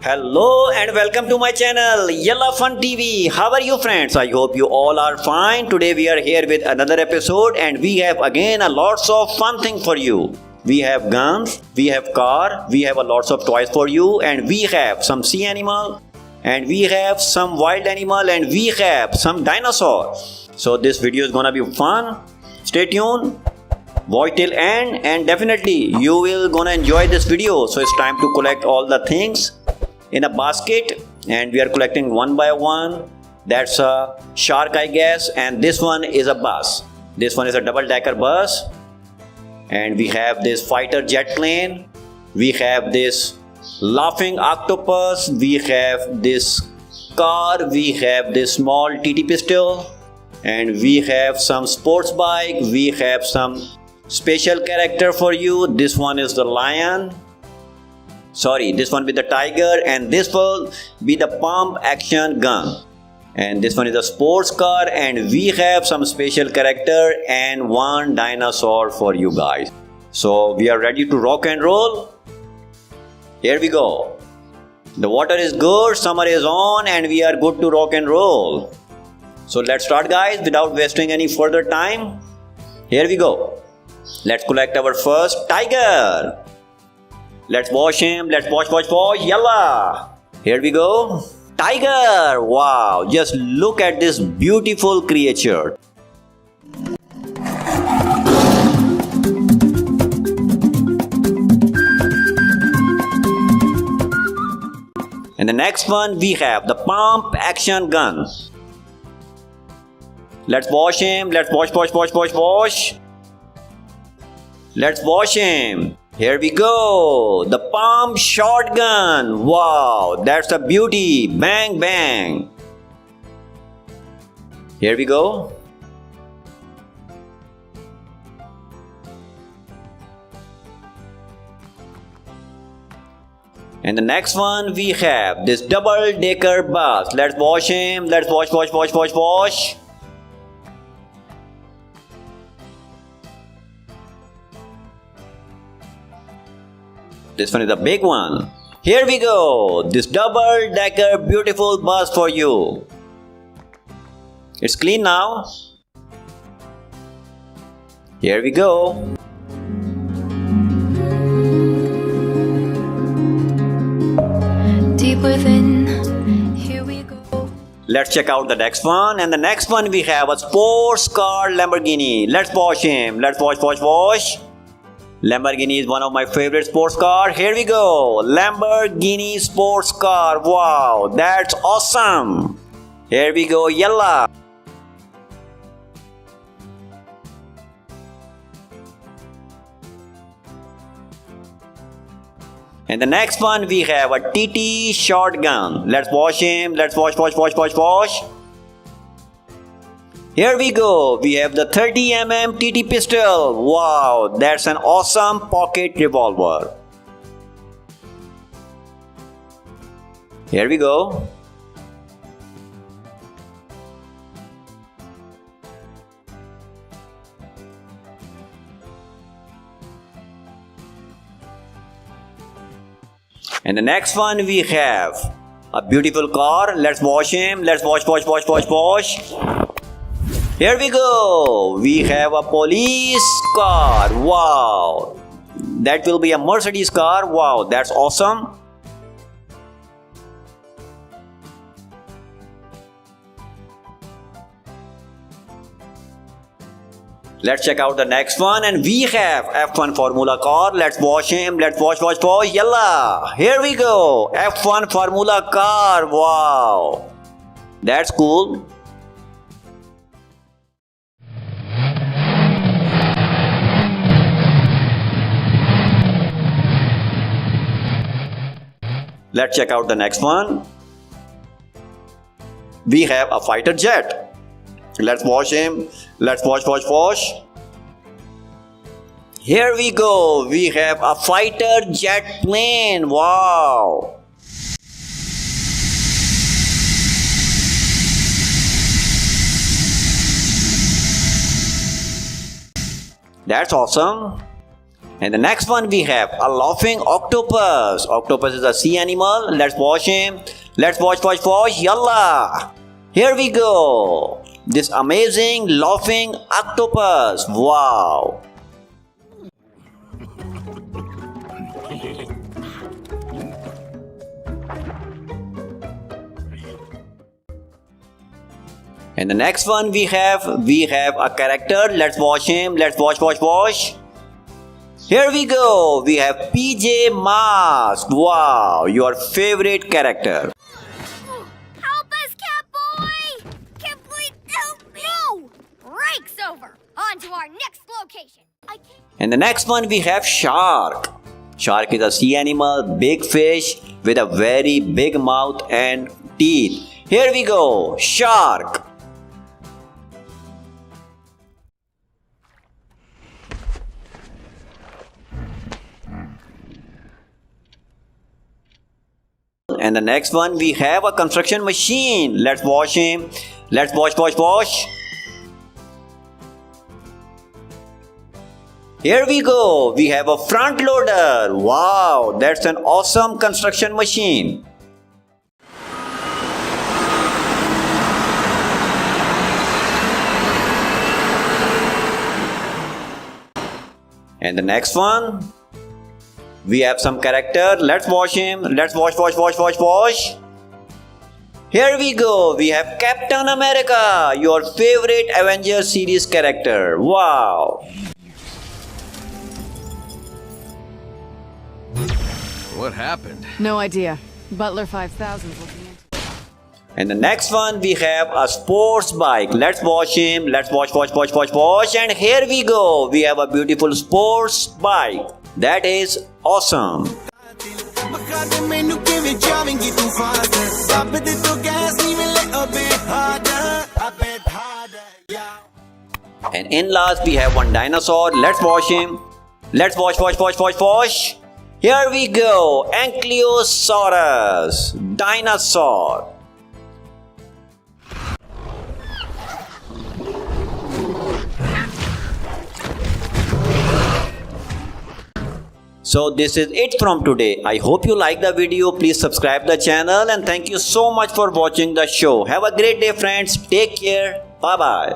Hello and welcome to my channel Yalla Fun TV. How are you friends? I hope you all are fine. Today we are here with another episode and we have again a lots of fun thing for you. We have guns, we have car, we have a lots of toys for you, and we have some sea animal, and we have some wild animal, and we have some dinosaur. So this video is gonna be fun. Stay tuned. Watch till end and definitely you will gonna enjoy this video. So it's time to collect all the things in a basket and we are collecting one by one. That's a shark I guess, and this one is a bus. This one is a double-decker bus, and we have this fighter jet plane, we have this laughing octopus, we have this car, we have this small TT pistol, and we have some sports bike, we have some special character for you. This one is the lion, this one with the tiger, and this will be the pump action gun, and this one is a sports car, and we have some special character and one dinosaur for you guys. So we are ready to rock and roll. Here we go. The water is good, summer is on, and we are good to rock and roll. So let's start guys without wasting any further time. Here we go. Let's collect our first tiger. Let's wash him. Let's wash. Yalla. Here we go. Tiger. Wow. Just look at this beautiful creature. And the next one we have the pump action gun. Let's wash him. Let's wash. Let's wash him. Here we go. The pump shotgun. Wow, that's a beauty. Bang, bang. Here we go. And the next one we have this double-decker bus. Let's wash him. Let's wash. This one is a big one. Here we go. This double-decker beautiful bus for you. It's clean now. Here we go. Deep within, here we go. Let's check out the next one. And the next one we have a sports car Lamborghini. Let's wash him. Let's wash. Lamborghini is one of my favorite sports cars. Here we go. Lamborghini sports car. Wow, that's awesome. Here we go. Yalla. And the next one we have a TT shotgun. Let's wash him. Let's wash. Here we go. We have the 30mm TT pistol. Wow, that's an awesome pocket revolver. Here we go. And the next one we have a beautiful car. Let's wash him. Let's wash. Here we go. We have a police car. Wow. That will be a Mercedes car. Wow, that's awesome. Let's check out the next one, and we have F1 Formula car. Let's wash him. Let's wash. Yalla. Here we go. F1 Formula car. Wow. That's cool. Let's check out the next one. We have a fighter jet. Let's wash him. Let's wash. Here we go. We have a fighter jet plane. Wow. That's awesome. And the next one we have a laughing octopus. Octopus is a sea animal. Let's watch him. Let's watch. Yalla. Here we go. This amazing laughing octopus. Wow. And the next one we have a character. Let's watch him. Let's watch. Here we go. We have PJ Masks. Wow, your favorite character. Help us, Catboy! Catboy, help me! No! Break's over. On to our next location. And the next one we have Shark. Shark is a sea animal, big fish with a very big mouth and teeth. Here we go. Shark. And the next one we have a construction machine. Let's watch him. Let's watch. Here we go. We have a front loader. Wow, that's an awesome construction machine. And the next one, we have some character. Let's watch him. Let's watch. Here we go. We have Captain America, your favorite Avengers series character. Wow. What happened? No idea. Butler 5000 is looking into it. And the next one we have a sports bike. Let's watch him. Let's watch. And here we go. We have a beautiful sports bike. That is awesome. And in last we have one dinosaur. Let's watch him. Let's watch. Here we go. Ankylosaurus. Dinosaur. So this is it from today. I hope you like the video. Please subscribe the channel and thank you so much for watching the show. Have a great day friends. Take care. Bye bye.